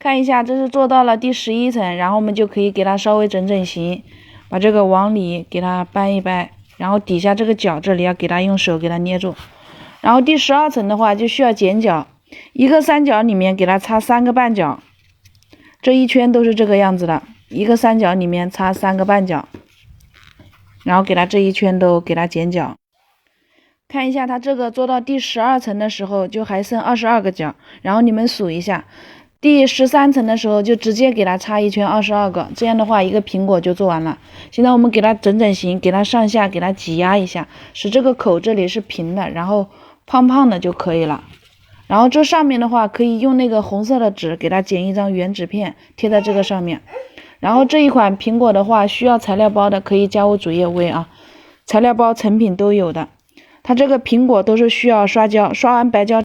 看一下，这是做到了第11层，然后我们就可以给它稍微整整形，把这个往里给它掰一掰，然后底下这个角这里要给它用手给它捏住。然后第12层的话就需要剪角，一个三角里面给它插3个半角，这一圈都是这个样子的，一个三角里面插3个半角，然后给它这一圈都给它剪角。看一下它这个做到第12层的时候就还剩22个角，然后你们数一下，第13层的时候就直接给它插一圈22个，这样的话一个苹果就做完了。现在我们给它整整形，给它上下给它挤压一下，使这个口这里是平的，然后胖胖的就可以了。然后这上面的话可以用那个红色的纸给它剪一张原纸片贴在这个上面。然后这一款苹果的话需要材料包的可以加我主页微啊，材料包成品都有的。它这个苹果都是需要刷胶，刷完白胶